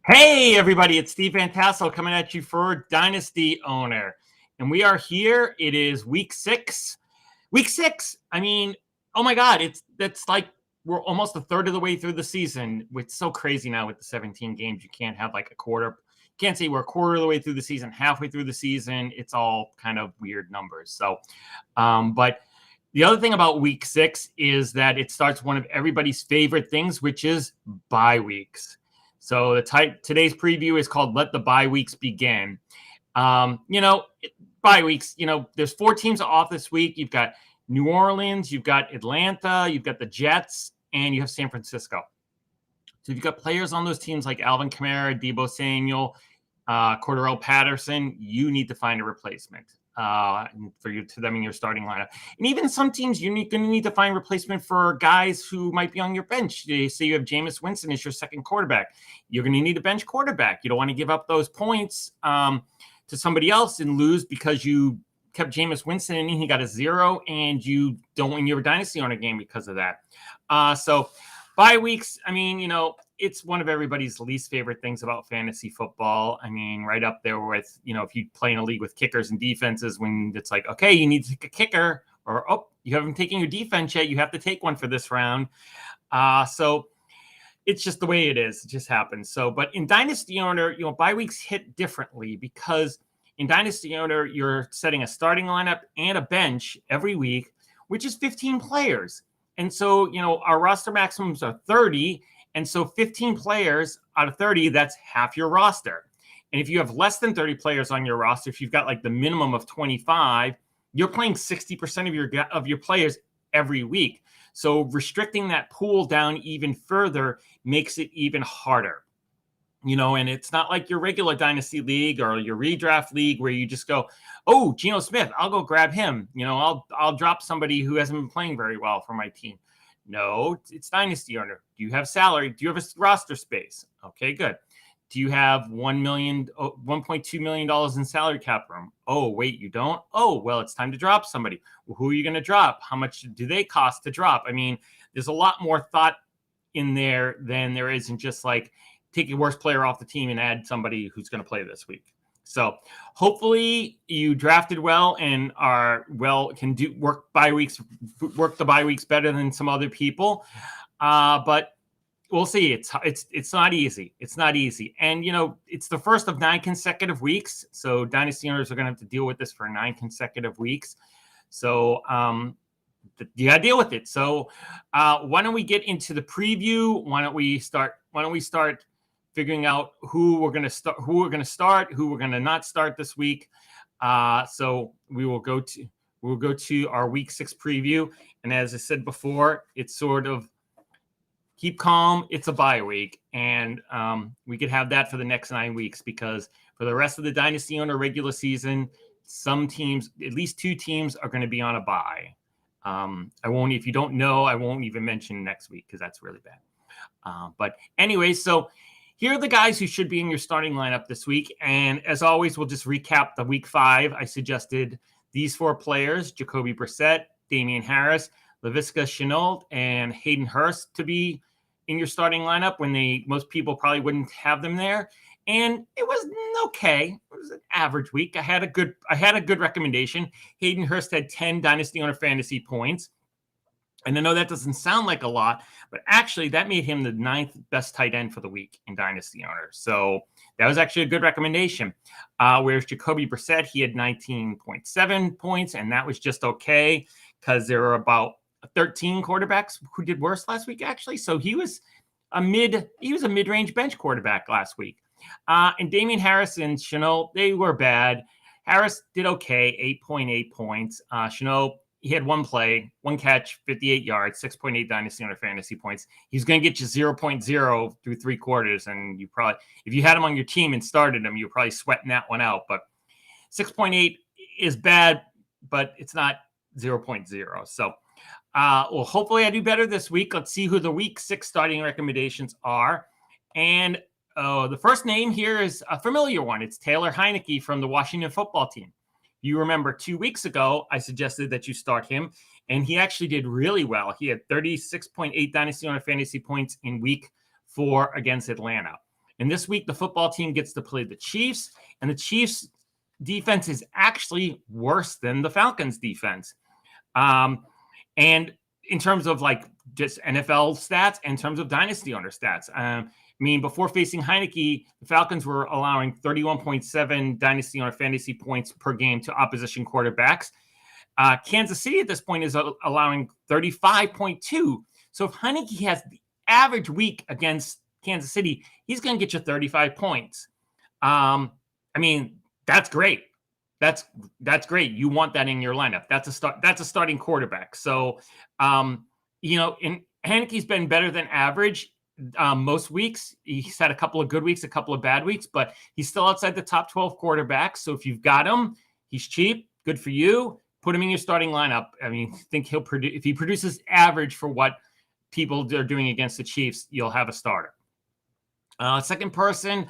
Hey, everybody, it's Steve Van Tassel coming at you for Dynasty Owner. And we are here. It is week six. Week six. I mean, oh my God, that's like we're almost a third of the way through the season. It's so crazy now with the 17 games. You can't have like a quarter. You can't say we're a quarter of the way through the season, halfway through the season. It's all kind of weird numbers. But the other thing about week six is that it starts one of everybody's favorite things, which is bye weeks. So today's preview is called "Let the Bye Weeks Begin." Um, you know, Bye weeks. There's four teams off this week. You've got New Orleans, you've got Atlanta, you've got the Jets, and you have San Francisco. So if you've got players on those teams like Alvin Kamara, Deebo Samuel, Cordarrelle Patterson, you need to find a replacement to them in your starting lineup. And even some teams, you're going to need to find replacement for guys who might be on your bench. Say you have Jameis Winston as your second quarterback. You're going to need a bench quarterback. You don't want to give up those points to somebody else and lose because you kept Jameis Winston and he got a 0 and you don't win your dynasty on a game because of that. So bye weeks, I mean, it's one of everybody's least favorite things about fantasy football. I mean, right up there with, if you play in a league with kickers and defenses, when it's like, okay, you need to take a kicker, or, oh, you haven't taken your defense yet, you have to take one for this round. So it's just the way it is. It just happens. So, but in Dynasty Owner, bye weeks hit differently because in Dynasty Owner, you're setting a starting lineup and a bench every week, which is 15 players. And so, our roster maximums are 30. And so 15 players out of 30, that's half your roster. And if you have less than 30 players on your roster, if you've got like the minimum of 25, you're playing 60% of your players every week. So restricting that pool down even further makes it even harder. And it's not like your regular dynasty league or your redraft league where you just go, oh, Geno Smith, I'll go grab him. I'll drop somebody who hasn't been playing very well for my team. No, it's Dynasty Owner. Do you have salary? Do you have a roster space? Okay, good. Do you have $1.2 million in salary cap room? Oh, wait, you don't? Oh, well, it's time to drop somebody. Well, who are you going to drop? How much do they cost to drop? I mean, there's a lot more thought in there than there isn't just like take your worst player off the team and add somebody who's going to play this week. So hopefully you drafted well and can work the bye weeks better than some other people. But we'll see. It's not easy. It's not easy. And, it's the first of 9 consecutive weeks. So dynasty owners are going to have to deal with this for 9 consecutive weeks. So you got to deal with it. So why don't we get into the preview? Why don't we start figuring out who we're going to start, who we're going to not start this week. So we'll go to our week 6 preview. And as I said before, it's sort of keep calm. It's a bye week. And we could have that for the next 9 weeks because for the rest of the Dynasty Owner regular season, some teams, at least 2 teams, are going to be on a bye. If you don't know, I won't even mention next week because that's really bad. But anyway, so here are the guys who should be in your starting lineup this week. And as always, we'll just recap the week 5. I suggested these 4 players, Jacoby Brissett, Damian Harris, Laviska Shenault, and Hayden Hurst to be in your starting lineup when most people probably wouldn't have them there. And it was okay. It was an average week. I had a good recommendation. Hayden Hurst had 10 Dynasty Owner fantasy points. And I know that doesn't sound like a lot, but actually that made him the 9th best tight end for the week in Dynasty Owner. So that was actually a good recommendation. Whereas Jacoby Brissett, he had 19.7 points, and that was just okay because there were about 13 quarterbacks who did worse last week, actually. So he was a mid-range bench quarterback last week. And Damian Harris and Shenault, they were bad. Harris did okay, 8.8 points. Shenault, he had 1 play, 1 catch, 58 yards, 6.8 Dynasty Owner fantasy points. He's going to get you 0.0 through 3 quarters. And you probably, if you had him on your team and started him, you're probably sweating that one out. But 6.8 is bad, but it's not 0.0. So, well, hopefully I do better this week. Let's see who the week 6 starting recommendations are. And the first name here is a familiar one. It's Taylor Heinicke from the Washington football team. You remember 2 weeks ago, I suggested that you start him, and he actually did really well. He had 36.8 Dynasty Owner fantasy points in week 4 against Atlanta. And this week, the football team gets to play the Chiefs, and the Chiefs' defense is actually worse than the Falcons' defense. And in terms of like just NFL stats, in terms of dynasty owner stats, I mean, before facing Heinicke, the Falcons were allowing 31.7 dynasty owner fantasy points per game to opposition quarterbacks. Kansas City at this point is allowing 35.2. So if Heinicke has the average week against Kansas City, he's going to get you 35 points. I mean, that's great. That's great. You want that in your lineup. That's a starting quarterback. So, you know, Heinicke's been better than average most weeks. He's had a couple of good weeks, a couple of bad weeks, but he's still outside the top 12 quarterbacks. So if you've got him, he's cheap. Good for you. Put him in your starting lineup. I mean, I think he'll produce, if he produces average for what people are doing against the Chiefs, you'll have a starter. Second person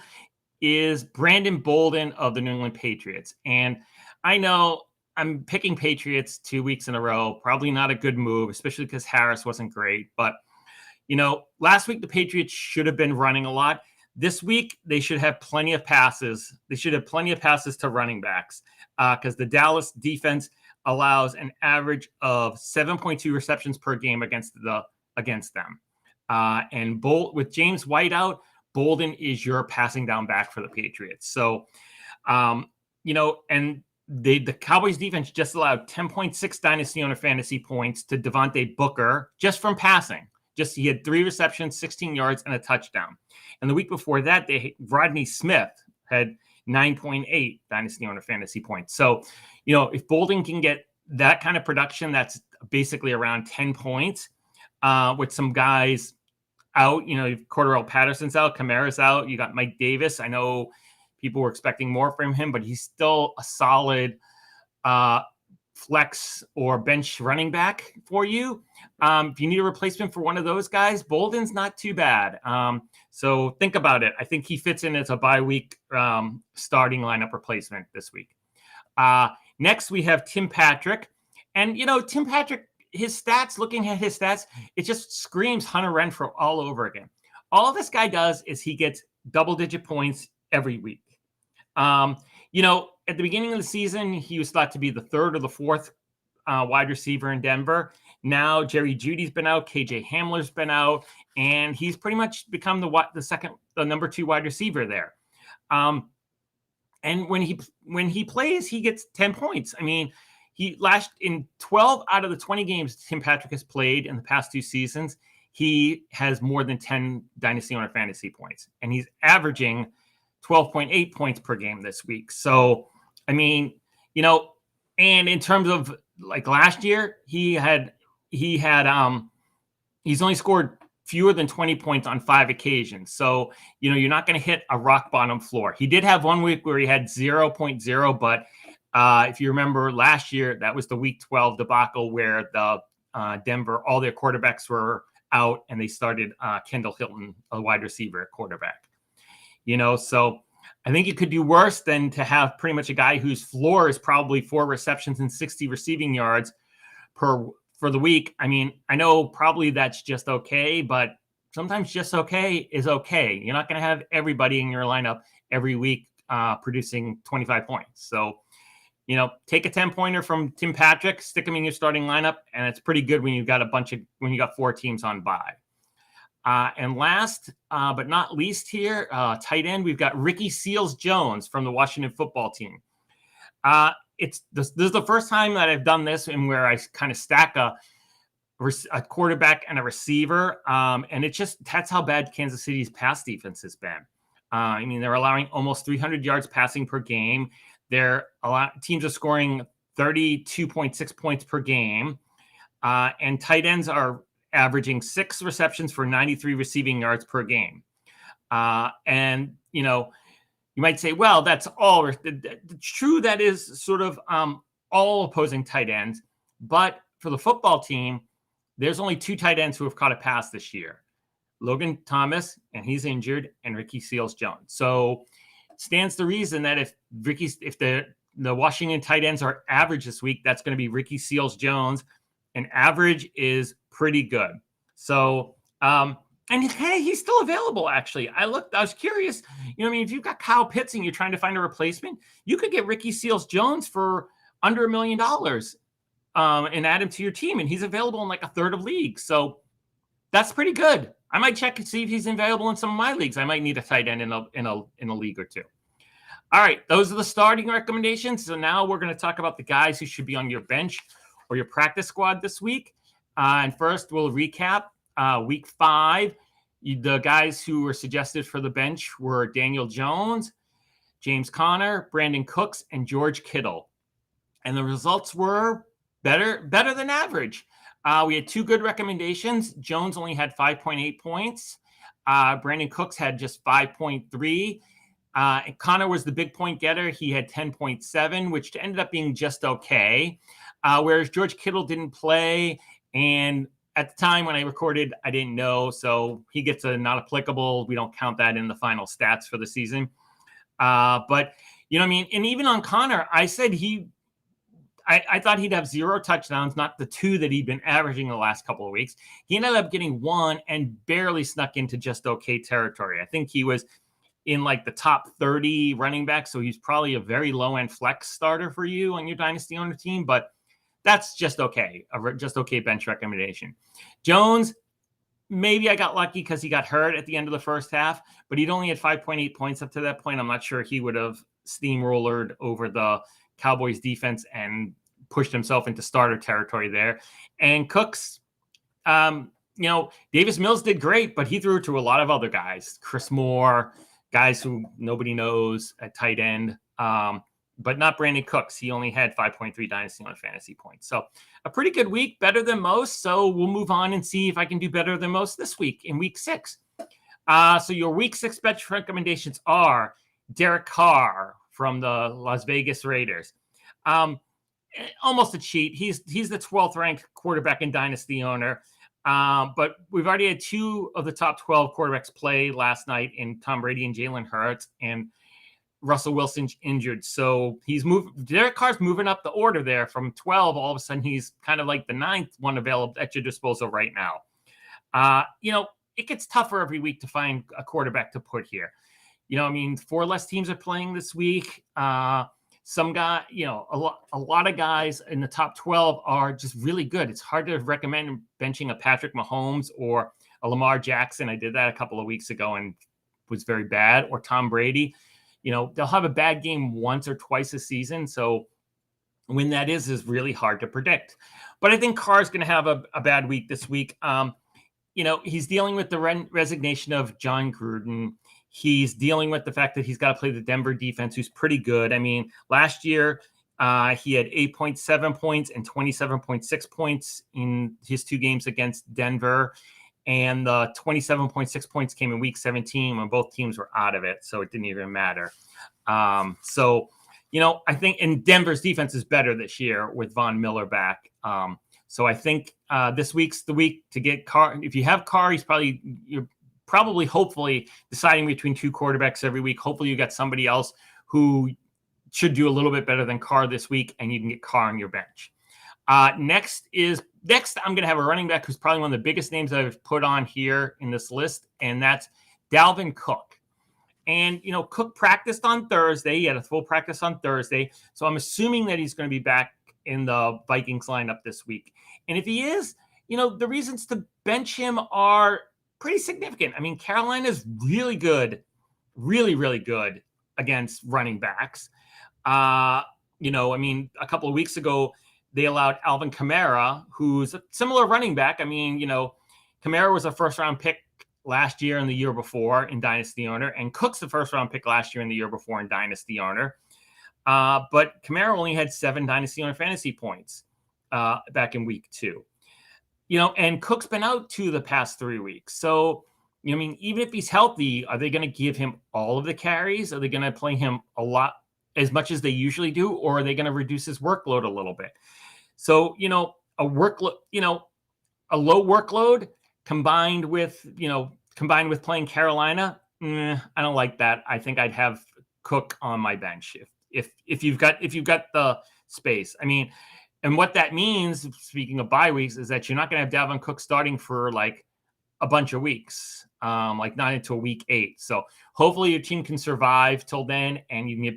is Brandon Bolden of the New England Patriots. And I know I'm picking Patriots 2 weeks in a row. Probably not a good move, especially because Harris wasn't great. But, you know, last week the Patriots should have been running a lot. This week, they should have plenty of passes. They should have plenty of passes to running backs because the Dallas defense allows an average of 7.2 receptions per game against them. And with James White out, Bolden is your passing down back for the Patriots. So, you know, and the Cowboys defense just allowed 10.6 dynasty owner fantasy points to Devontae Booker just from passing. He had 3 receptions, 16 yards, and a touchdown. And the week before that, Rodney Smith had 9.8 dynasty owner fantasy points. So, you know, if Bolden can get that kind of production, that's basically around 10 points with some guys out, you know, Cordarrelle Patterson's out, Kamara's out. You got Mike Davis. I know people were expecting more from him, but he's still a solid flex or bench running back for you. If you need a replacement for one of those guys, Bolden's not too bad. So think about it. I think he fits in as a bye week starting lineup replacement this week. Next, we have Tim Patrick. And, you know, Tim Patrick, looking at his stats, it just screams Hunter Renfrow all over again. All this guy does is he gets double-digit points every week. You know, at the beginning of the season, he was thought to be the 3rd or the 4th wide receiver in Denver. Now, Jerry Jeudy's been out, KJ Hamler's been out, and he's pretty much become the number 2 wide receiver there. And when he plays, he gets 10 points. I mean, in 12 out of the 20 games Tim Patrick has played in the past 2 seasons, he has more than 10 dynasty owner fantasy points, and he's averaging 12.8 points per game this week. So, I mean, you know, and in terms of like last year, he's only scored fewer than 20 points on 5 occasions. So, you know, you're not going to hit a rock bottom floor. He did have one week where he had 0.0, but if you remember last year, that was the week 12 debacle where the Denver, all their quarterbacks were out and they started Kendall Hilton, a wide receiver at quarterback. You know, so I think it could do worse than to have pretty much a guy whose floor is probably 4 receptions and 60 receiving yards for the week. I mean, I know probably that's just okay, but sometimes just okay is okay. You're not going to have everybody in your lineup every week producing 25 points. So, you know, take a 10-pointer from Tim Patrick, stick him in your starting lineup, and it's pretty good when you got 4 teams on bye. And last but not least here, tight end, we've got Ricky Seals-Jones from the Washington football team. This is the first time that I've done this and where I kind of stack a quarterback and a receiver. And that's how bad Kansas City's pass defense has been. I mean, they're allowing almost 300 yards passing per game. Teams are scoring 32.6 points per game. And tight ends are averaging 6 receptions for 93 receiving yards per game. And, you know, you might say, well, that's all. True, that is sort of all opposing tight ends. But for the football team, there's only 2 tight ends who have caught a pass this year. Logan Thomas, and he's injured, and Ricky Seals-Jones. So stands to reason that if the Washington tight ends are average this week, that's going to be Ricky Seals-Jones. And average is pretty good. So And he's still available, actually. I was curious. I mean, if you've got Kyle Pitts and you're trying to find a replacement, you could get Ricky Seals-Jones for under $1 million and add him to your team. And he's available in like a third of leagues. So that's pretty good. I might check and see if he's available in some of my leagues. I might need a tight end in a league or two. All right, those are the starting recommendations. So now we're going to talk about the guys who should be on your bench or your practice squad this week. And first, we'll recap week 5. The guys who were suggested for the bench were Daniel Jones, James Conner, Brandon Cooks, and George Kittle. And the results were better than average. We had 2 good recommendations. Jones only had 5.8 points. Brandon Cooks had just 5.3. And Conner was the big point getter. He had 10.7, which ended up being just okay. Whereas George Kittle didn't play. And at the time when I recorded, I didn't know. So he gets a not applicable. We don't count that in the final stats for the season. But, I mean, and even on Conner, I said I thought he'd have 0 touchdowns, not the 2 that he'd been averaging the last couple of weeks. He ended up getting 1 and barely snuck into just okay territory. I think he was in like the top 30 running backs. So he's probably a very low end flex starter for you on your dynasty owner team, but that's just okay. Just okay bench recommendation. Jones, maybe I got lucky because he got hurt at the end of the first half, but he'd only had 5.8 points up to that point. I'm not sure he would have steamrollered over the Cowboys defense and pushed himself into starter territory there. And Cooks, Davis Mills did great, but he threw it to a lot of other guys. Chris Moore, guys who nobody knows at tight end, but not Brandon Cooks. He only had 5.3 dynasty on fantasy points. So a pretty good week, better than most. So we'll move on and see if I can do better than most this week in week 6. So your week 6 bench recommendations are Derek Carr from the Las Vegas Raiders. Almost a cheat. He's the 12th ranked quarterback in dynasty owner. But we've already had 2 of the top 12 quarterbacks play last night in Tom Brady and Jalen Hurts, and Russell Wilson's injured. So Derek Carr's moving up the order there from 12. All of a sudden, he's kind of like the 9th one available at your disposal right now. It gets tougher every week to find a quarterback to put here. 4 less teams are playing this week. Some guy, a lot of guys in the top 12 are just really good. It's hard to recommend benching a Patrick Mahomes or a Lamar Jackson. I did that a couple of weeks ago and was very bad. Or Tom Brady. They'll have a bad game once or twice a season. So when that is really hard to predict. But I think Carr's going to have a bad week this week. He's dealing with the resignation of John Gruden. He's dealing with the fact that he's got to play the Denver defense, who's pretty good. I mean, last year he had 8.7 points and 27.6 points in his 2 games against Denver. And the 27.6 points came in week 17 when both teams were out of it. So it didn't even matter. I think and Denver's defense is better this year with Von Miller back. So I think this week's the week to get Carr. If you have Carr, you're probably hopefully deciding between 2 quarterbacks every week. Hopefully you got somebody else who should do a little bit better than Carr this week, and you can get Carr on your bench. Next, I'm going to have a running back who's probably one of the biggest names I've put on here in this list, and that's Dalvin Cook. And, Cook practiced on Thursday. He had a full practice on Thursday. So I'm assuming that he's going to be back in the Vikings lineup this week. And if he is, the reasons to bench him are pretty significant. I mean, Carolina's really good, really, really good against running backs. A couple of weeks ago, they allowed Alvin Kamara, who's a similar running back. I mean, Kamara was a first-round pick last year and the year before in Dynasty Owner, and Cook's the first-round pick last year and the year before in Dynasty Owner. But Kamara only had 7 Dynasty Owner fantasy points back in week 2. And Cook's been out 2 of the past 3 weeks. So, even if he's healthy, are they going to give him all of the carries? Are they going to play him a lot, as much as they usually do? Or are they going to reduce his workload a little bit? So, a low workload combined with playing Carolina, I don't like that. I think I'd have Cook on my bench if you've got the space. I mean, and what that means, speaking of bye weeks, is that you're not going to have Dalvin Cook starting for like a bunch of weeks, like not until week 8. So hopefully your team can survive till then, and you can get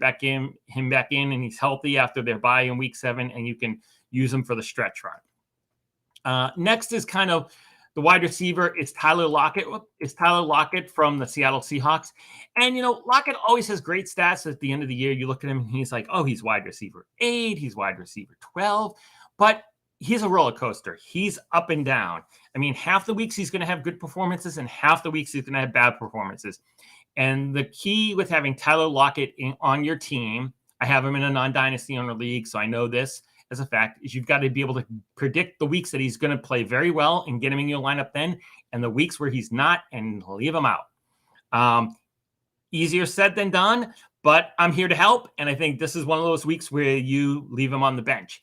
him back in, and he's healthy after their bye in week 7, and you can use him for the stretch run. Next is kind of the wide receiver. It's Tyler Lockett. It's Tyler Lockett from the Seattle Seahawks. And, Lockett always has great stats at the end of the year. You look at him and he's like, oh, he's wide receiver 8. He's wide receiver 12. But he's a roller coaster. He's up and down. I mean, half the weeks he's going to have good performances and half the weeks he's going to have bad performances. And the key with having Tyler Lockett on your team, I have him in a non-dynasty owner league, so I know this as a fact, is you've got to be able to predict the weeks that he's going to play very well and get him in your lineup then, and the weeks where he's not, and leave him out. Easier said than done, but I'm here to help, and I think this is one of those weeks where you leave him on the bench.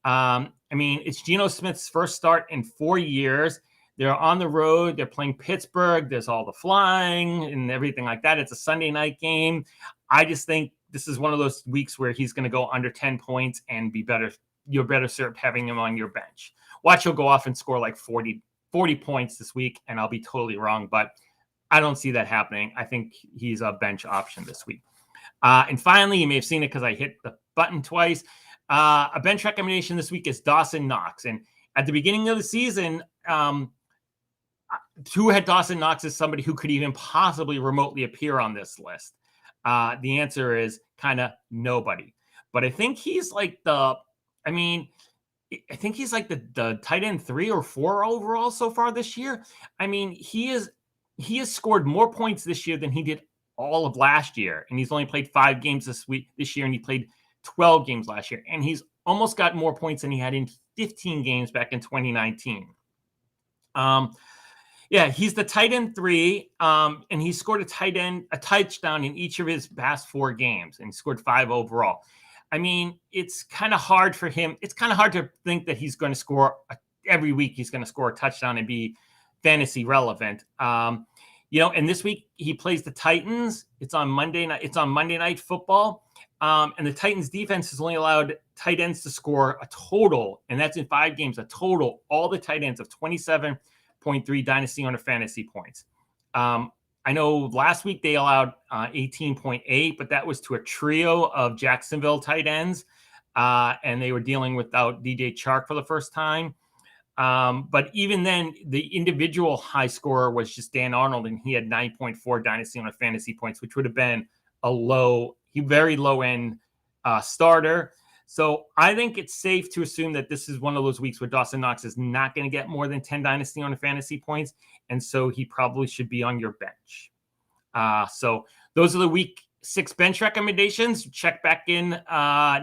It's Geno Smith's first start in 4 years. They're on the road. They're playing Pittsburgh. There's all the flying and everything like that. It's a Sunday night game. I just think this is one of those weeks where he's going to go under 10 points and be better. You're better served having him on your bench. Watch he'll go off and score like 40 points this week, and I'll be totally wrong, but I don't see that happening. I think he's a bench option this week. And finally, you may have seen it because I hit the button twice. A bench recommendation this week is Dawson Knox. And at the beginning of the season, who had Dawson Knox as somebody who could even possibly remotely appear on this list? The answer is kind of nobody. But I think he's like the tight end 3 or 4 overall so far this year. I mean, he has scored more points this year than he did all of last year. And he's only played 5 games this year, and he played 12 games last year. And he's almost got more points than he had in 15 games back in 2019. He's the tight end 3, and he scored a touchdown in each of his past 4 games, and he scored 5 overall. I mean, it's kind of hard for him. It's kind of hard to think that he's going to score every week. He's going to score a touchdown and be fantasy relevant. And this week he plays the Titans. It's on Monday night. It's on Monday Night Football. And the Titans defense has only allowed tight ends to score a total, and that's in 5 games, all the tight ends of 27.3 dynasty owner fantasy points. I know last week they allowed 18.8, but that was to a trio of Jacksonville tight ends, and they were dealing without DJ Chark for the first time. But even then, the individual high scorer was just Dan Arnold, and he had 9.4 dynasty owner fantasy points, which would have been very low end starter. So I think it's safe to assume that this is one of those weeks where Dawson Knox is not going to get more than 10 dynasty owner fantasy points. And so he probably should be on your bench. So those are the week 6 bench recommendations. Check back in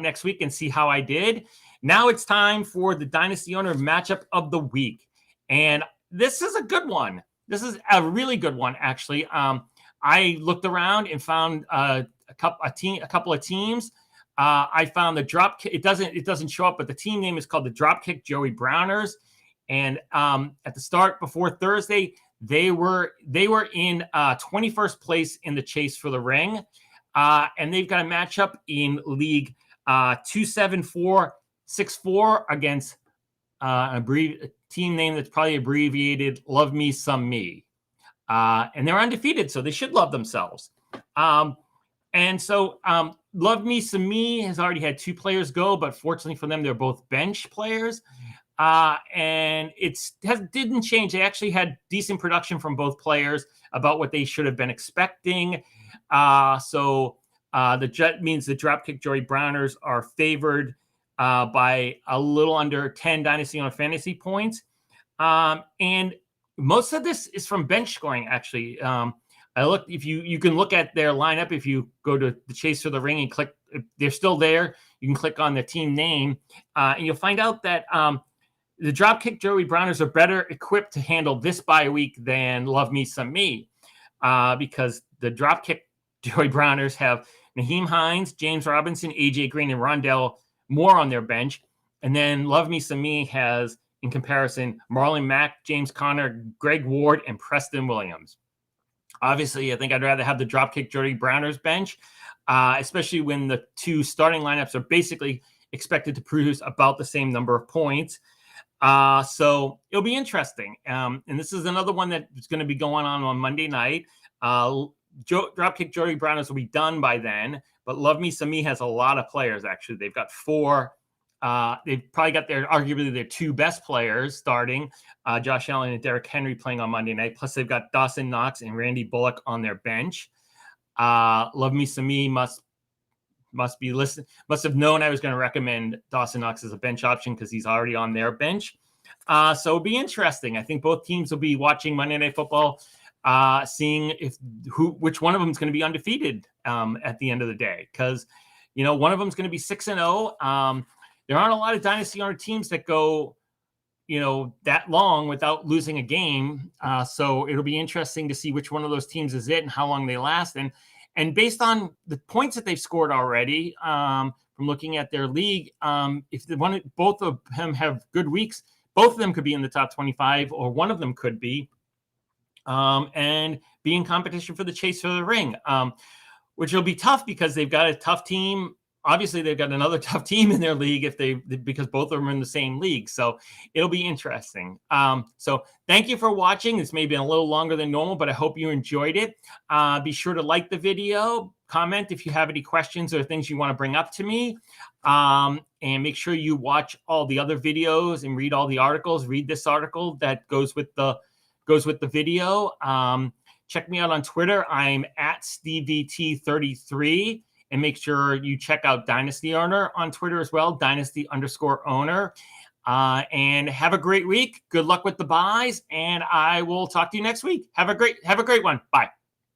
next week and see how I did. Now it's time for the dynasty owner matchup of the week. And this is a good one. This is a really good one, actually. I looked around and found a couple of teams. I found the Dropkick. It doesn't show up, but the team name is called the Dropkick Joey Browners. And at the start before Thursday, they were in 21st place in the chase for the ring, and they've got a matchup in League 27464 against a team name that's probably abbreviated Love Me Some Me, and they're undefeated, so they should love themselves. And so Love Me Some Me has already had 2 players go, but fortunately for them, they're both bench players. And didn't change. They actually had decent production from both players, about what they should have been expecting. So the means the Dropkick Joey Browners are favored by a little under 10 dynasty owner fantasy points. And most of this is from bench scoring, actually. I looked. If you can look at their lineup, if you go to the Chase for the Ring and click, if they're still there, you can click on the team name, and you'll find out that the Dropkick Joey Browners are better equipped to handle this bye week than Love Me Some Me, because the Dropkick Joey Browners have Nyheim Hines, James Robinson, AJ Green, and Rondell Moore on their bench, and then Love Me Some Me has, in comparison, Marlon Mack, James Conner, Greg Ward, and Preston Williams. Obviously, I think I'd rather have the Dropkick Joey Browners bench, especially when the 2 starting lineups are basically expected to produce about the same number of points. So it'll be interesting. And this is another one that's going to be going on Monday night. Dropkick Jody Browners will be done by then, but Love Me Some Me has a lot of players. Actually, they've got 4. They've probably got arguably their 2 best players starting, Josh Allen and Derrick Henry playing on Monday night. Plus they've got Dawson Knox and Randy Bullock on their bench. Love Me Some Me must have known I was going to recommend Dawson Knox as a bench option because he's already on their bench. So it'll be interesting. I think both teams will be watching Monday Night Football, seeing which one of them is going to be undefeated at the end of the day. Because one of them is going to be 6-0. There aren't a lot of Dynasty Owner teams that go that long without losing a game. So it'll be interesting to see which one of those teams is it and how long they last. And based on the points that they've scored already, from looking at their league, if both of them have good weeks, both of them could be in the top 25, or one of them could be, and be in competition for the chase for the ring, which will be tough because they've got a tough team. Obviously, they've got another tough team in their league because both of them are in the same league. So it'll be interesting. So thank you for watching. This may have been a little longer than normal, but I hope you enjoyed it. Be sure to like the video, comment if you have any questions or things you want to bring up to me. And make sure you watch all the other videos and read all the articles. Read this article that goes with the video. Check me out on Twitter. I'm at SteveVT33. And make sure you check out Dynasty Owner on Twitter as well, Dynasty_owner. And have a great week. Good luck with the buys, and I will talk to you next week. Have a great one. Bye.